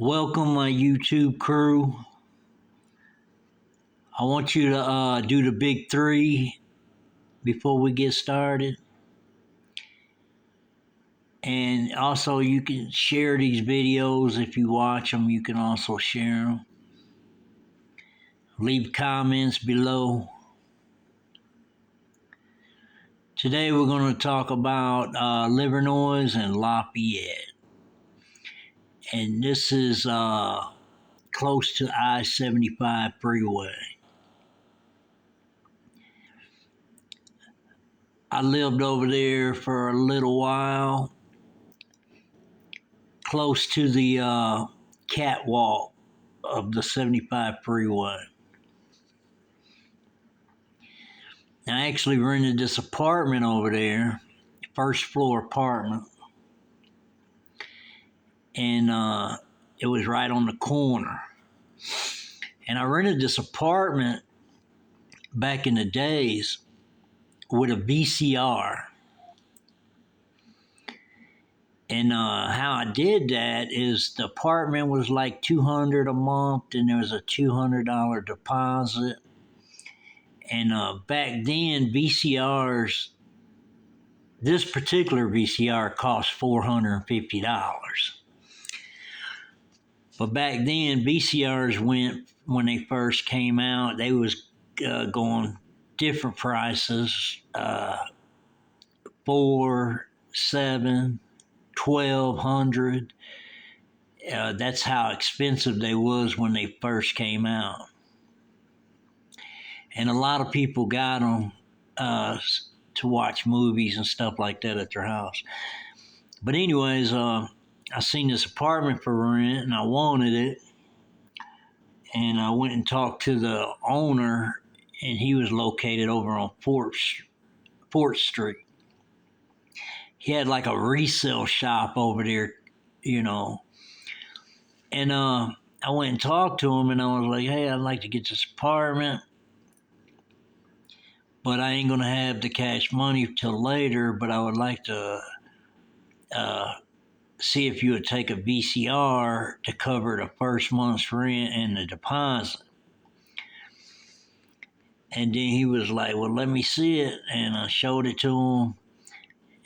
Welcome, my YouTube crew. I want you to do the big three before we get started. And also, you can share these videos. If you watch them, you can also share them. Leave comments below. Today, we're going to talk about Livernois and Lafayette. And this is close to I-75 freeway. I lived over there for a little while, close to the catwalk of the 75 freeway. I actually rented this apartment over there, first floor apartment, and it was right on the corner. And I rented this apartment back in the days with a VCR. And how I did that is the apartment was like $200 a month, and there was a $200 deposit. And back then, VCRs, this particular VCR cost $450. But back then, VCRs when they first came out, they was going different prices, $400, $700, $1,200. That's how expensive they was when they first came out. And a lot of people got them to watch movies and stuff like that at their house. But anyways, I seen this apartment for rent and I wanted it. And I went and talked to the owner, and he was located over on 4th Street. He had like a resale shop over there, you know. And I went and talked to him, and I was like, hey, I'd like to get this apartment, but I ain't going to have the cash money till later, but I would like to see if you would take a VCR to cover the first month's rent and the deposit. And then he was like, well, let me see it. And I showed it to him.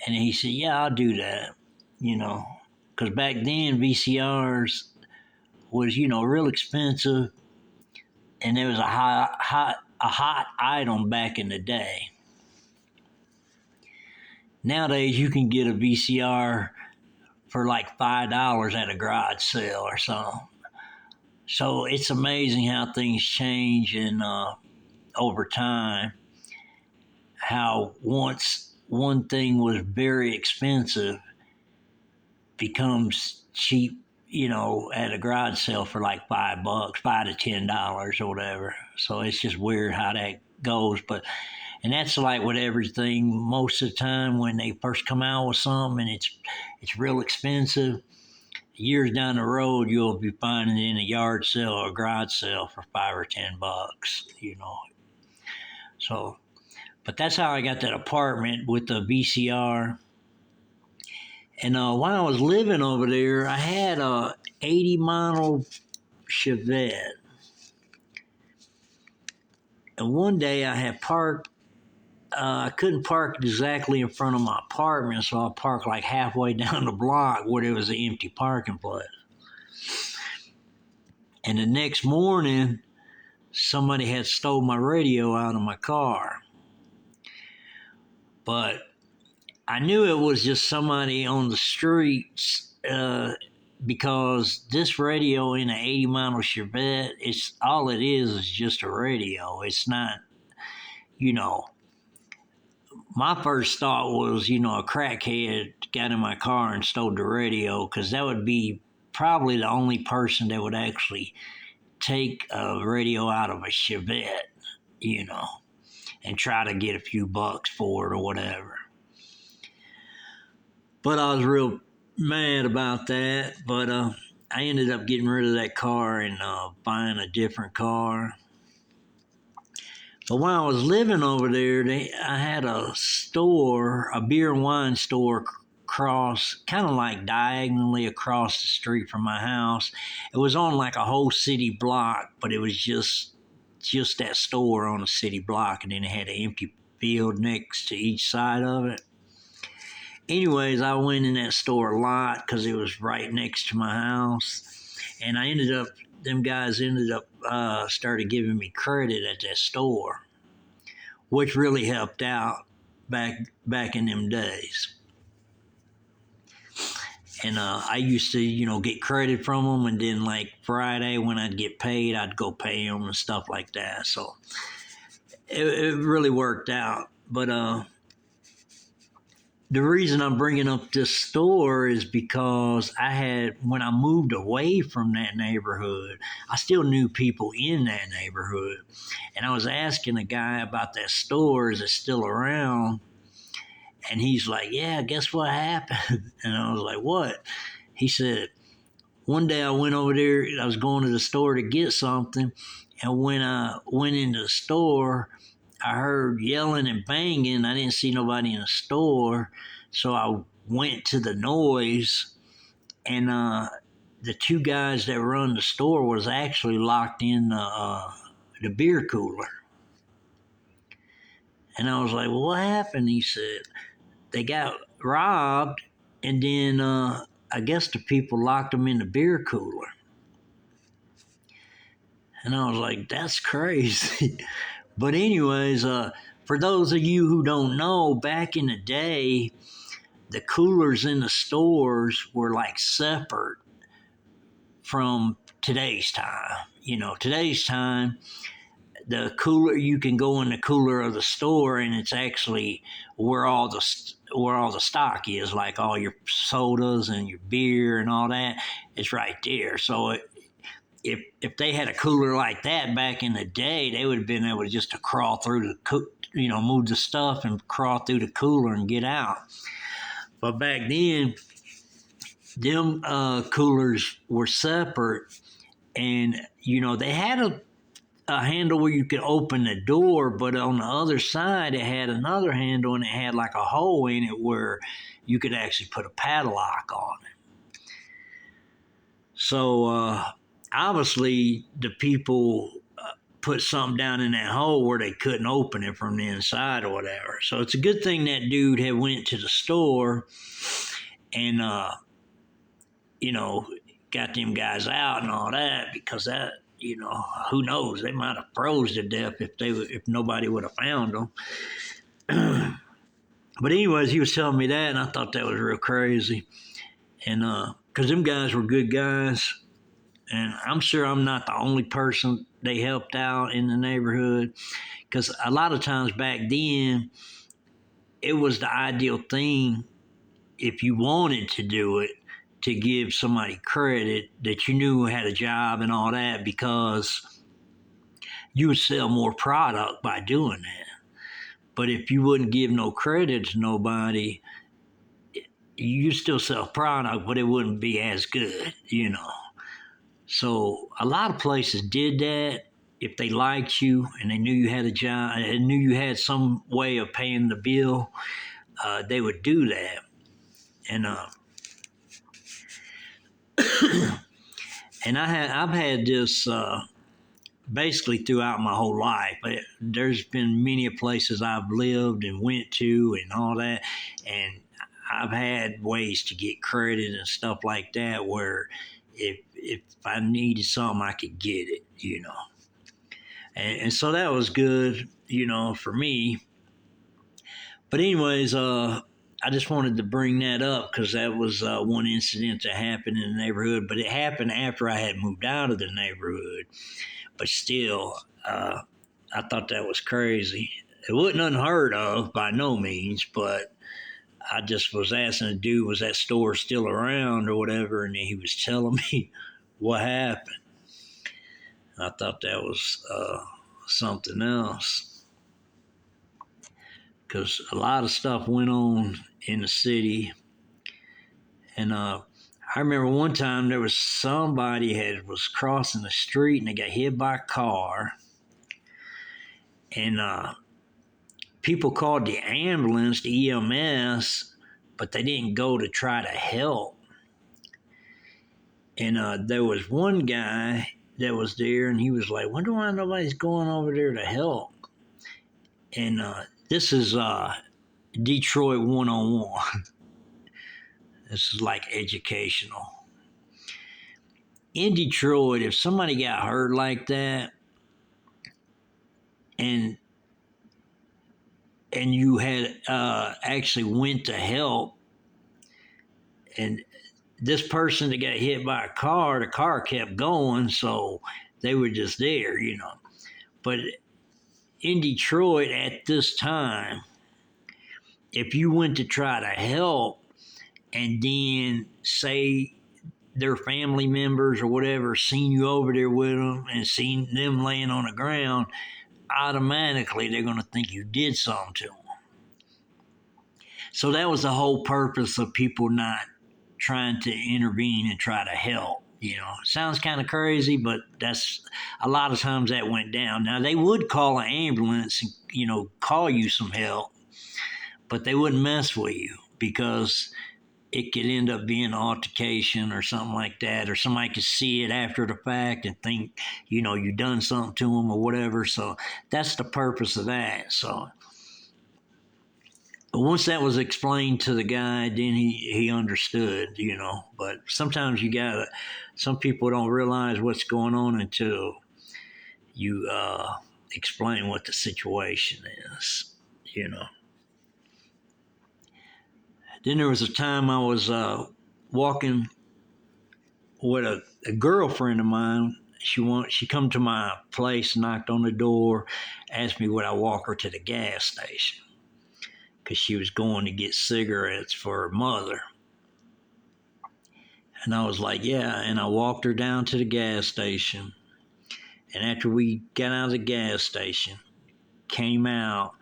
And he said, yeah, I'll do that, you know. Because back then, VCRs was, real expensive. And there was a hot item back in the day. Nowadays, you can get a VCR for like $5 at a garage sale or something. So it's amazing how things change and over time. How once one thing was very expensive becomes cheap, at a garage sale for like $5, $5 to $10 or whatever. So it's just weird how that goes. And that's like with everything. Most of the time when they first come out with something and it's real expensive, years down the road you'll be finding it in a yard sale or a garage sale for $5 or $10, So, but that's how I got that apartment with the VCR. And while I was living over there, I had a 80 model Chevette. And one day I had parked, I couldn't park exactly in front of my apartment, so I parked like halfway down the block where there was an empty parking place. And the next morning, somebody had stole my radio out of my car. But I knew it was just somebody on the streets because this radio in an 80 model Chevette, it's all it is just a radio. It's not, my first thought was, a crackhead got in my car and stole the radio, because that would be probably the only person that would actually take a radio out of a Chevette, and try to get a few bucks for it or whatever. But I was real mad about that. But I ended up getting rid of that car and buying a different car. But when I was living over there, I had a store, a beer and wine store across, kind of like diagonally across the street from my house. It was on like a whole city block, but it was just that store on a city block, and then it had an empty field next to each side of it. Anyways, I went in that store a lot because it was right next to my house, and them guys ended up started giving me credit at that store, which really helped out back in them days. And I used to, get credit from them, and then like Friday when I'd get paid, I'd go pay them and stuff like that. So it really worked out. But the reason I'm bringing up this store is because when I moved away from that neighborhood, I still knew people in that neighborhood. And I was asking a guy about that store, is it still around? And he's like, yeah, guess what happened? And I was like, what? He said, one day I went over there, I was going to the store to get something. And when I went into the store, I heard yelling and banging. I didn't see nobody in the store. So I went to the noise, and the two guys that run the store was actually locked in the beer cooler. And I was like, well, what happened? He said, they got robbed, and then I guess the people locked them in the beer cooler. And I was like, that's crazy. But anyways, for those of you who don't know, back in the day, the coolers in the stores were like separate from today's time. Today's time, the cooler, you can go in the cooler of the store, and it's actually where all the stock is, like all your sodas and your beer and all that. It's right there. So if they had a cooler like that back in the day, they would have been able to crawl through move the stuff and crawl through the cooler and get out. But back then, them coolers were separate, and they had a handle where you could open the door, but on the other side it had another handle, and it had like a hole in it where you could actually put a padlock on it. So obviously the people put something down in that hole where they couldn't open it from the inside or whatever. So it's a good thing that dude had went to the store and got them guys out and all that, because that, who knows, they might have froze to death if nobody would have found them. But anyways, he was telling me that, and I thought that was real crazy. And because them guys were good guys, and I'm sure I'm not the only person they helped out in the neighborhood, because a lot of times back then, it was the ideal thing, if you wanted to do it, to give somebody credit that you knew had a job and all that, because you would sell more product by doing that. But if you wouldn't give no credit to nobody, you still sell product, but it wouldn't be as good, So a lot of places did that. If they liked you and they knew you had a job and knew you had some way of paying the bill, they would do that. And and I've had this basically throughout my whole life. There's been many places I've lived and went to and all that, and I've had ways to get credit and stuff like that where if I needed something, I could get it, And so that was good, for me. But anyways, I just wanted to bring that up because that was one incident that happened in the neighborhood, but it happened after I had moved out of the neighborhood. But still, I thought that was crazy. It wasn't unheard of by no means, but I just was asking the dude, was that store still around or whatever, and he was telling me what happened. I thought that was something else, because a lot of stuff went on in the city. And I remember one time there was somebody was crossing the street and they got hit by a car. And people called the ambulance, the EMS, but they didn't go to try to help. And there was one guy that was there, and he was like, "Wonder why nobody's going over there to help." And this is Detroit 101. This is like educational. In Detroit, if somebody got hurt like that, and you had actually went to help, and this person that got hit by a car, the car kept going, so they were just there, you know. But in Detroit at this time, if you went to try to help and then say their family members or whatever seen you over there with them and seen them laying on the ground, automatically they're going to think you did something to them. So that was the whole purpose of people not trying to intervene and try to help. You know, sounds kind of crazy, but that's a lot of times that went down. Now they would call an ambulance and, you know, call you some help, but they wouldn't mess with you because it could end up being an altercation or something like that, or somebody could see it after the fact and think, you know, you done something to them or whatever. So that's the purpose of that. So once that was explained to the guy, then he understood, you know. But sometimes some people don't realize what's going on until you explain what the situation is, you know. Then there was a time I was walking with a girlfriend of mine. She come to my place, knocked on the door, asked me would I walk her to the gas station because she was going to get cigarettes for her mother. And I was like, yeah. And I walked her down to the gas station. And after we got out of the gas station, came out,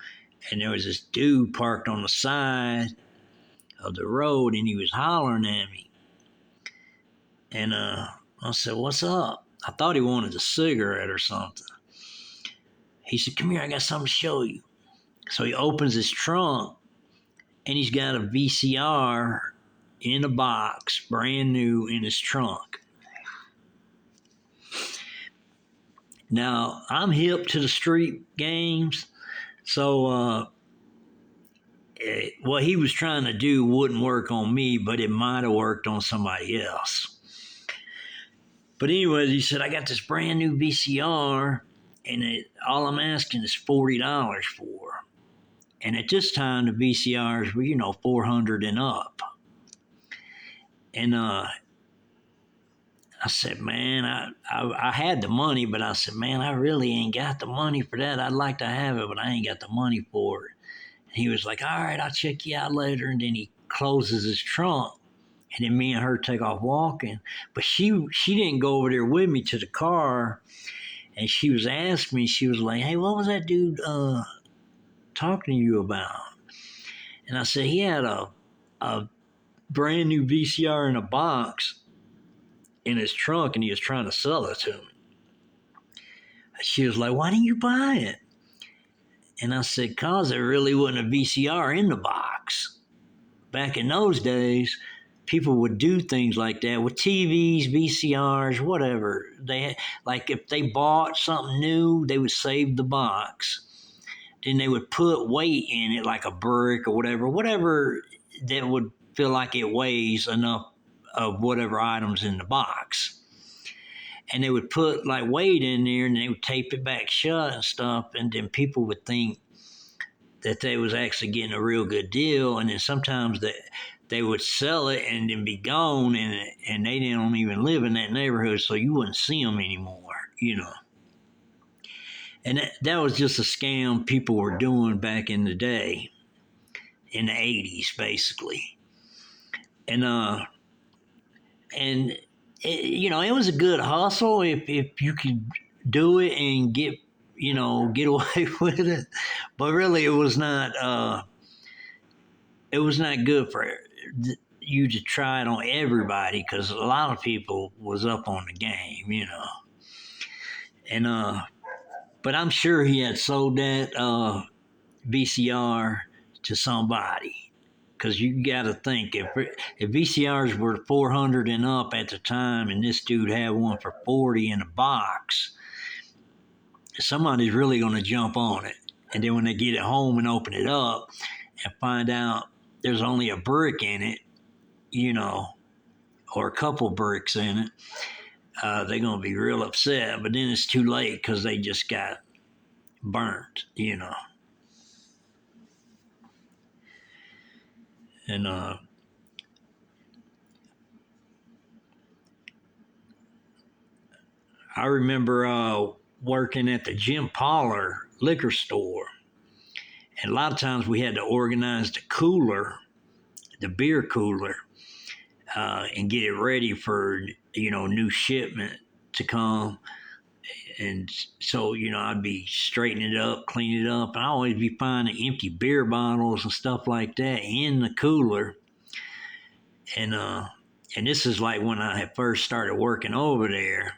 and there was this dude parked on the side of the road, and he was hollering at me. And I said, what's up? I thought he wanted a cigarette or something. He said, come here, I got something to show you. So he opens his trunk, and he's got a VCR in a box, brand new, in his trunk. Now, I'm hip to the street games, so what he was trying to do wouldn't work on me, but it might have worked on somebody else. But anyways, he said, I got this brand new VCR, and all I'm asking is $40 for. And at this time, the VCRs were, you know, 400 and up. And I said, man, I had the money, but I said, man, I really ain't got the money for that. I'd like to have it, but I ain't got the money for it. And he was like, all right, I'll check you out later. And then he closes his trunk. And then me and her take off walking. But she didn't go over there with me to the car. And she was asking me, she was like, hey, what was that dude talking to you about? And I said, he had a brand new VCR in a box in his trunk, and he was trying to sell it to me. She was like, why didn't you buy it? And I said, cause there really wasn't a VCR in the box. Back in those days, people would do things like that with TVs, VCRs, whatever. Like if they bought something new, they would save the box. Then they would put weight in it, like a brick or whatever that would feel like it weighs enough of whatever items in the box. And they would put like weight in there, and they would tape it back shut and stuff. And then people would think that they was actually getting a real good deal. And then sometimes they would sell it and then be gone, and they didn't even live in that neighborhood, so you wouldn't see them anymore, you know. And that was just a scam people were doing back in the day, in the 80s, basically. And you know, it was a good hustle if you could do it and get away with it. But really, it was not good for you to try it on everybody, because a lot of people was up on the game, you know. And but I'm sure he had sold that VCR to somebody, because you got to think if VCRs were 400 and up at the time, and this dude had one for 40 in a box, somebody's really going to jump on it. And then when they get it home and open it up and find out there's only a brick in it, you know, or a couple bricks in it, they're going to be real upset. But then it's too late because they just got burnt, you know. And I remember working at the Jim Poller liquor store. And a lot of times we had to organize the cooler, the beer cooler, and get it ready for, you know, new shipment to come. And so, you know, I'd be straightening it up, cleaning it up. And I always be finding empty beer bottles and stuff like that in the cooler. And this is like when I had first started working over there.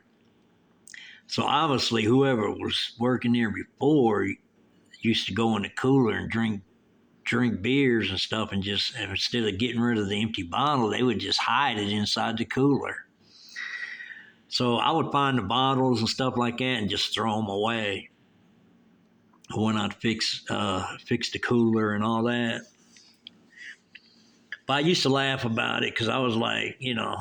So obviously, whoever was working there before used to go in the cooler and drink beers and stuff, and just instead of getting rid of the empty bottle, they would just hide it inside the cooler. So I would find the bottles and stuff like that and just throw them away when I'd fix the cooler and all that. But I used to laugh about it because I was like, you know,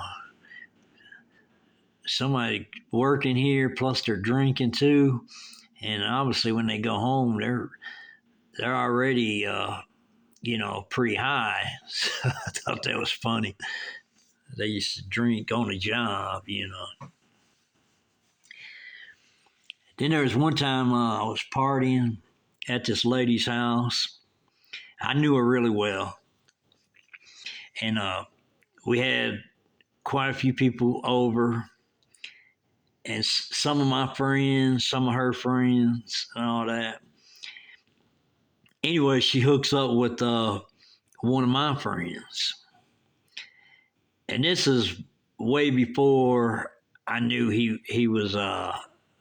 somebody working here plus they're drinking too, and obviously when they go home they're already you know, pretty high. So I thought that was funny. They used to drink on the job, you know. Then there was one time I was partying at this lady's house. I knew her really well, and we had quite a few people over, and some of my friends, some of her friends, and all that. Anyway, she hooks up with one of my friends, and this is way before I knew he was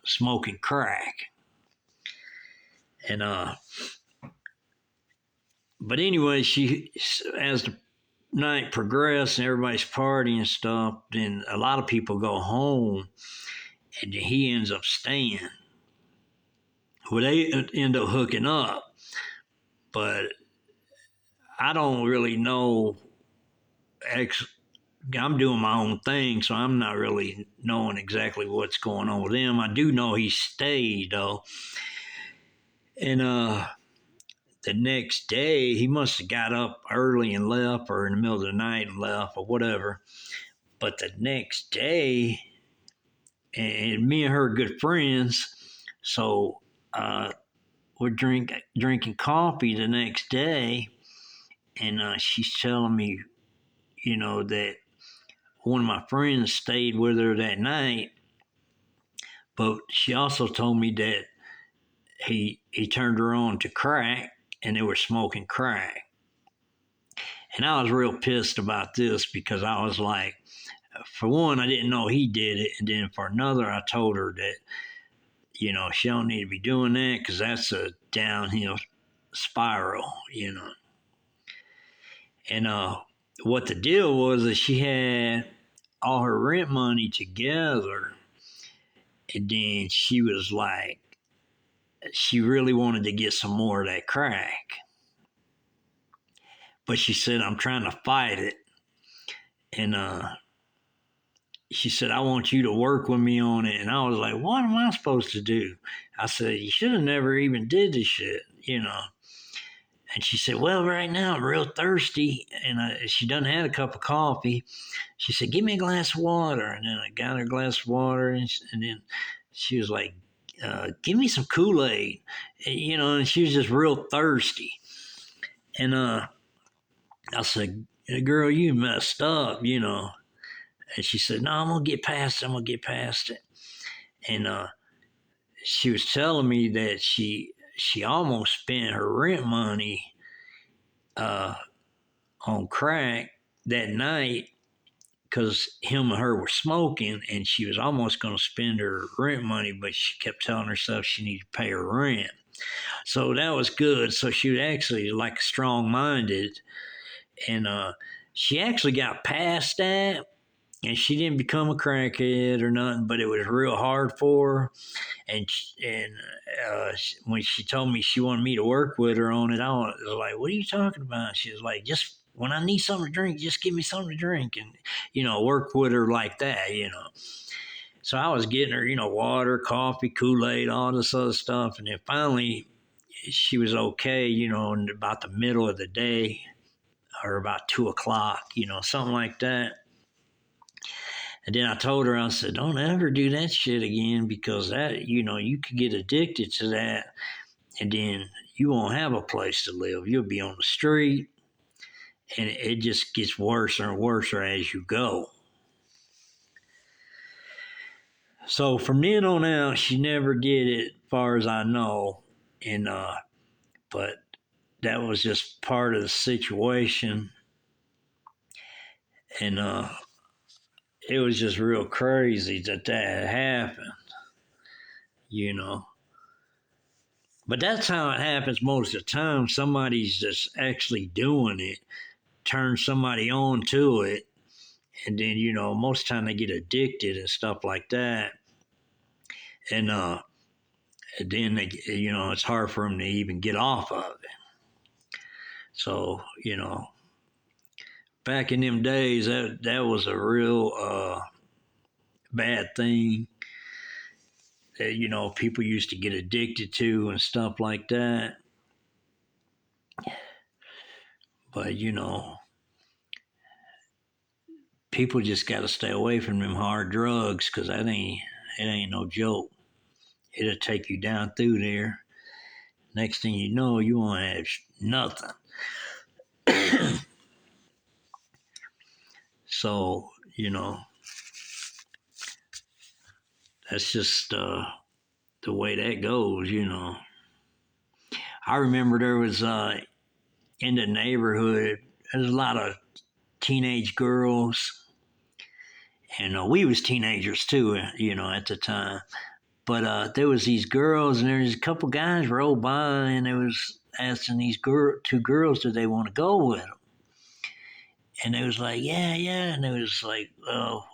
smoking crack, and but anyway, she, as the night progressed and everybody's partying and stuff, then a lot of people go home, and he ends up staying. Well, they end up hooking up, but I don't really know. I'm doing my own thing, so I'm not really knowing exactly what's going on with them. I do know he stayed though, and the next day he must have got up early and left, or in the middle of the night and left, or whatever. But the next day, and me and her are good friends, so we're drinking coffee the next day, and she's telling me, you know, that one of my friends stayed with her that night, but she also told me that he turned her on to crack, and they were smoking crack. And I was real pissed about this because I was like, for one, I didn't know he did it, and then for another, I told her that, you know, she don't need to be doing that because that's a downhill spiral, you know. And what the deal was is she had all her rent money together, and then she was like, she really wanted to get some more of that crack. But she said, I'm trying to fight it. And she said, I want you to work with me on it. And I was like, what am I supposed to do? I said, you should have never even did this shit, you know. And she said, well, right now I'm real thirsty. And she done had a cup of coffee. She said, give me a glass of water. And then I got her a glass of water. And then she was like, give me some Kool-Aid. You know, and she was just real thirsty. And I said, girl, you messed up, you know. And she said, no, I'm going to get past it. I'm going to get past it. And she was telling me that she almost spent her rent money on crack that night because him and her were smoking, and she was almost going to spend her rent money, but she kept telling herself she needed to pay her rent. So that was good. So she was actually like strong-minded, And she actually got past that, and she didn't become a crackhead or nothing, but it was real hard for her. And when she told me she wanted me to work with her on it, I was like, "What are you talking about?" She was like, "Just when I need something to drink, just give me something to drink," and work with her like that. So I was getting her, water, coffee, Kool-Aid, all this other stuff, and then finally she was okay, in about the middle of the day or about 2 o'clock, something like that. And then I told her, I said, don't ever do that shit again because that, you could get addicted to that and then you won't have a place to live. You'll be on the street and it just gets worse and worse as you go. So from then on out, she never did it, as far as I know. And, but that was just part of the situation. And, it was just real crazy that had happened, you know. But that's how it happens most of the time. Somebody's just actually doing it, turn somebody on to it, and then most of the time they get addicted and stuff like that. And then they, it's hard for them to even get off of it. So back in them days, that was a real bad thing that people used to get addicted to and stuff like that. But people just got to stay away from them hard drugs because it ain't no joke. It'll take you down through there. Next thing you know, you won't have nothing. So that's just the way that goes. I remember there was in the neighborhood, there's a lot of teenage girls, and we was teenagers too, at the time. But there was these girls, and there was a couple guys rolled by, and they was asking these two girls, did they want to go with them? And they was like, yeah, yeah, and they was like, y'all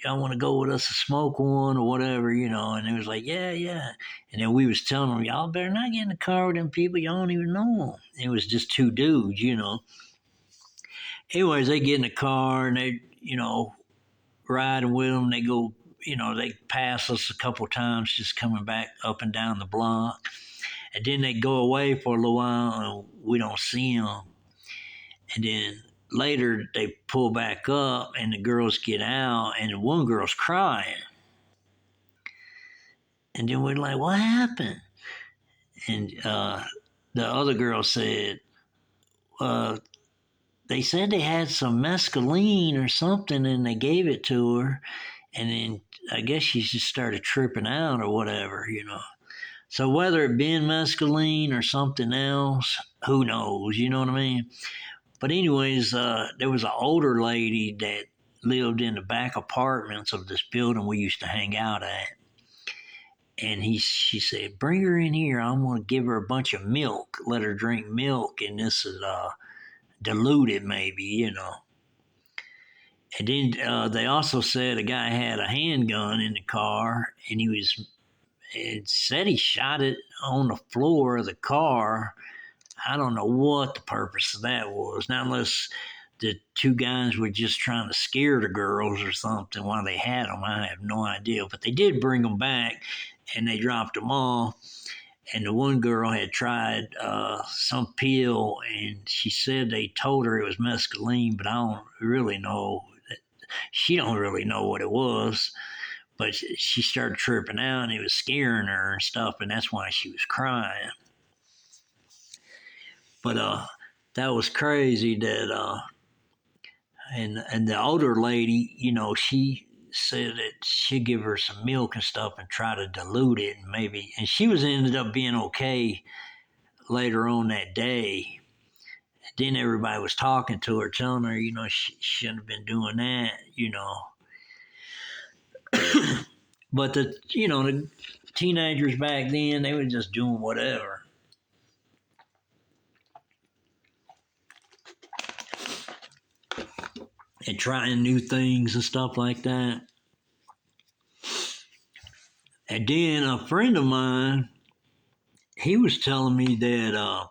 want to go with us to smoke one or whatever, And they was like, yeah, yeah. And then we was telling them, y'all better not get in the car with them people. Y'all don't even know them. It was just two dudes. Anyways, they get in the car and they, riding with them. They go, they pass us a couple times just coming back up and down the block. And then they go away for a little while and we don't see them. And then later they pull back up and the girls get out and one girl's crying. And then we're like, what happened? And the other girl said, they said they had some mescaline or something and they gave it to her. And then I guess she just started tripping out or whatever. So whether it been mescaline or something else, who knows? You know what I mean? But anyways, there was an older lady that lived in the back apartments of this building we used to hang out at. And she said, bring her in here. I'm going to give her a bunch of milk, let her drink milk, and this is diluted maybe. And then they also said a guy had a handgun in the car, and it said he shot it on the floor of the car. I don't know what the purpose of that was. Now, unless the two guys were just trying to scare the girls or something while they had them, I have no idea. But they did bring them back, and they dropped them off. And the one girl had tried some pill, and she said they told her it was mescaline, but I don't really know. She don't really know what it was. But she started tripping out, and it was scaring her and stuff, and that's why she was crying. But that was crazy that and the older lady, she said that she'd give her some milk and stuff and try to dilute it and maybe, and she was ended up being okay later on that day. And then everybody was talking to her, telling her, she shouldn't have been doing that. But the teenagers back then, they were just doing whatever. and trying new things and stuff like that. And then a friend of mine, he was telling me that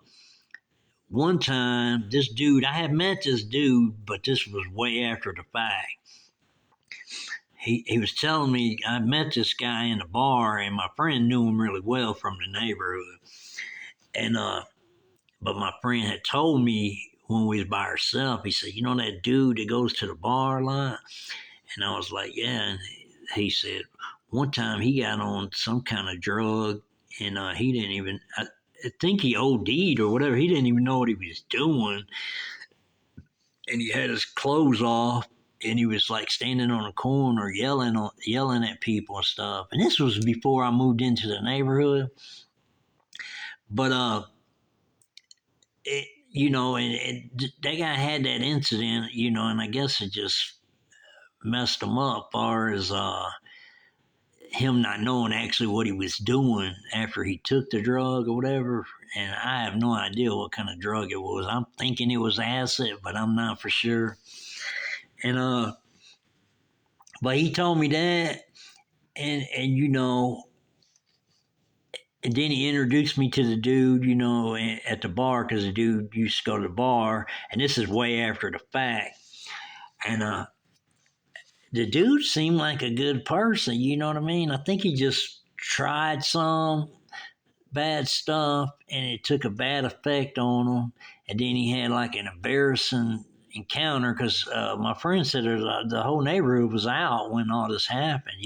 one time this dude, I had met this dude, but this was way after the fact. He was telling me I met this guy in a bar, and my friend knew him really well from the neighborhood. And but my friend had told me when we was by ourselves, he said, "You know that dude that goes to the bar a lot?" And I was like, "Yeah." And he said, one time he got on some kind of drug, and he didn't even. I think he OD'd or whatever. He didn't even know what he was doing, and he had his clothes off, and he was like standing on a corner yelling at people and stuff. And this was before I moved into the neighborhood. But that guy had that incident, and I guess it just messed him up, far as him not knowing actually what he was doing after he took the drug or whatever. And I have no idea what kind of drug it was. I'm thinking it was acid, but I'm not for sure. And but he told me that, and and then he introduced me to the dude, at the bar, because the dude used to go to the bar, and this is way after the fact. And the dude seemed like a good person, you know what I mean? I think he just tried some bad stuff, and it took a bad effect on him. And then he had like an embarrassing encounter, because my friend said the whole neighborhood was out when all this happened.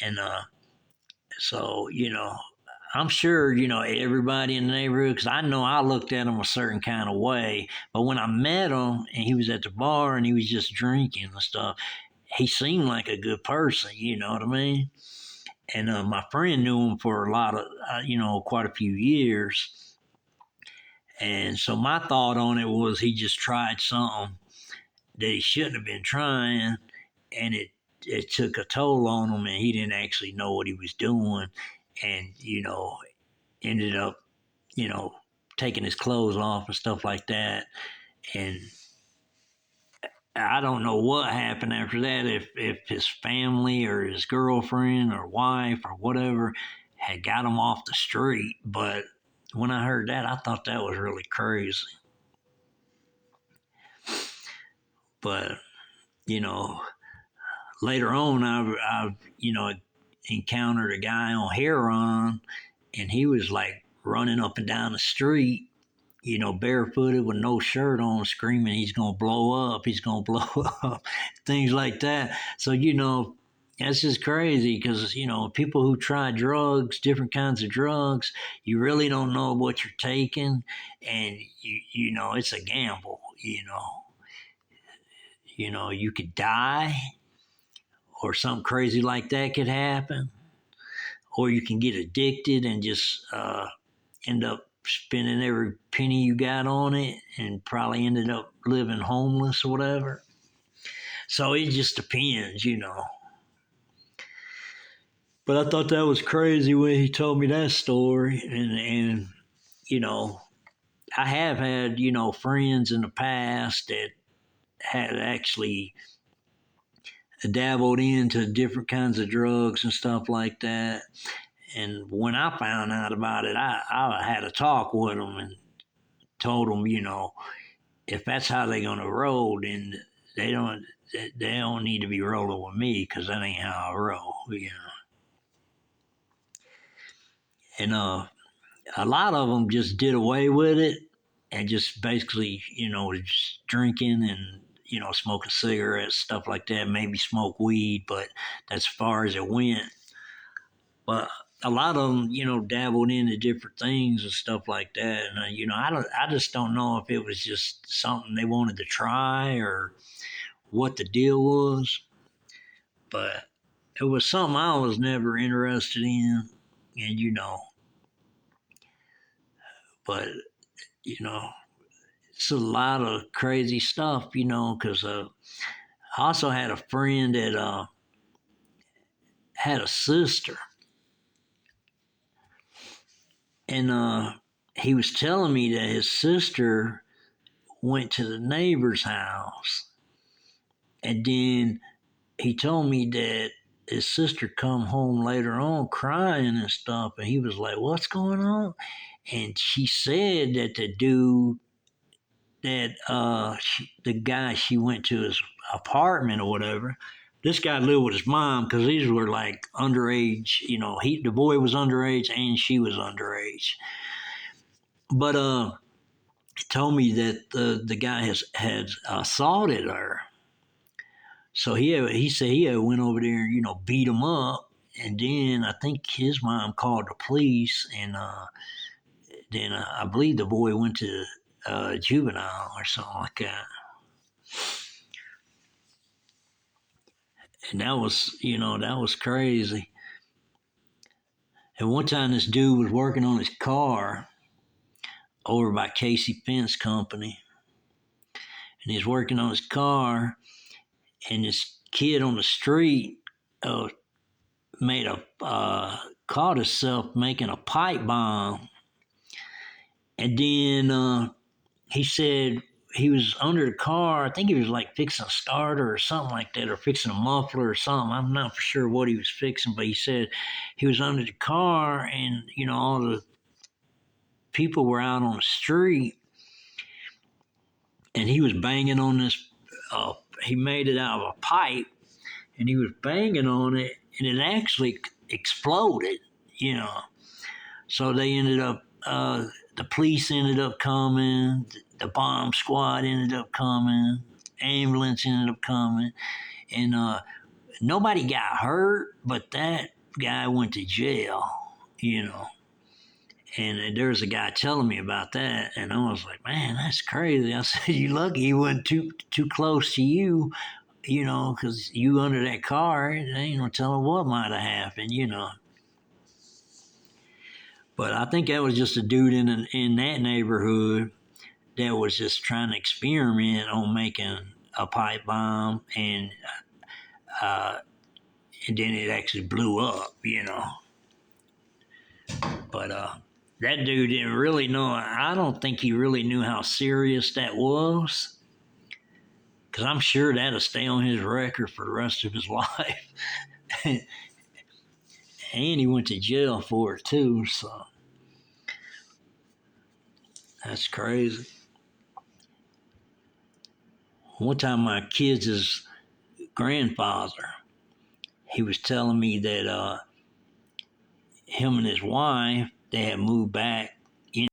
And so, I'm sure, everybody in the neighborhood, because I know I looked at him a certain kind of way. But when I met him and he was at the bar and he was just drinking and stuff, he seemed like a good person, you know what I mean? And my friend knew him for a lot of, quite a few years. And so my thought on it was he just tried something that he shouldn't have been trying, and it took a toll on him, and he didn't actually know what he was doing, and ended up taking his clothes off and stuff like that. And I don't know what happened after that, if his family or his girlfriend or wife or whatever had got him off the street. But when I heard that, I thought that was really crazy. But you know, later on, I've encountered a guy on heroin, and he was like running up and down the street, barefooted with no shirt on, screaming, "He's gonna blow up! He's gonna blow up!" Things like that. So that's just crazy, because people who try drugs, different kinds of drugs, you really don't know what you're taking, and it's a gamble. You could die, or something crazy like that could happen, or you can get addicted and just end up spending every penny you got on it, and probably ended up living homeless or whatever. So it just depends. But I thought that was crazy when he told me that story, and you know, I have had friends in the past that had actually dabbled into different kinds of drugs and stuff like that. And when I found out about it, I had a talk with them and told them, if that's how they're gonna roll, then they don't they don't need to be rolling with me, because that ain't how I roll. And a lot of them just did away with it, and just basically, just drinking and smoking cigarettes, stuff like that. Maybe smoke weed, but that's as far as it went. But a lot of them, dabbled into different things and stuff like that. And I just don't know if it was just something they wanted to try, or what the deal was. But it was something I was never interested in, and but you know, it's a lot of crazy stuff, because I also had a friend that had a sister, and he was telling me that his sister went to the neighbor's house, And then he told me that his sister come home later on crying and stuff, and he was like, "What's going on?" And she said that the dude that the guy she went to his apartment or whatever. This guy lived with his mom because these were like underage. You know, the boy was underage and she was underage. But he told me that the guy had assaulted her. So he said he had went over there, you know, beat him up, and then I think his mom called the police, and then I believe the boy went to juvenile or something like that. And that was, you know, that was crazy. And one time this dude was working on his car over by Casey Fence Company, and he's working on his car, and this kid on the street uh, made a caught himself making a pipe bomb, and then he said he was under the car. I think he was like fixing a starter or something like that, or fixing a muffler or something. I'm not for sure what he was fixing, but he said he was under the car, and you know all the people were out on the street, and he was banging on this. He made it out of a pipe, and he was banging on it, and it actually exploded. You know, so they ended up. The police ended up coming. The bomb squad ended up coming. Ambulance ended up coming, and nobody got hurt, but that guy went to jail. You know, and there was a guy telling me about that, and I was like, man, that's crazy. I said, you lucky he wasn't too close to you, you know, because you under that car, they ain't no telling what might have happened, you know. But I think that was just a dude in that neighborhood that was just trying to experiment on making a pipe bomb, uh, and then it actually blew up, you know. But that dude didn't really know. I don't think he really knew how serious that was, because I'm sure that'll stay on his record for the rest of his life. And he went to jail for it too, so that's crazy. One time, my kids' grandfather, he was telling me that him and his wife, they had moved back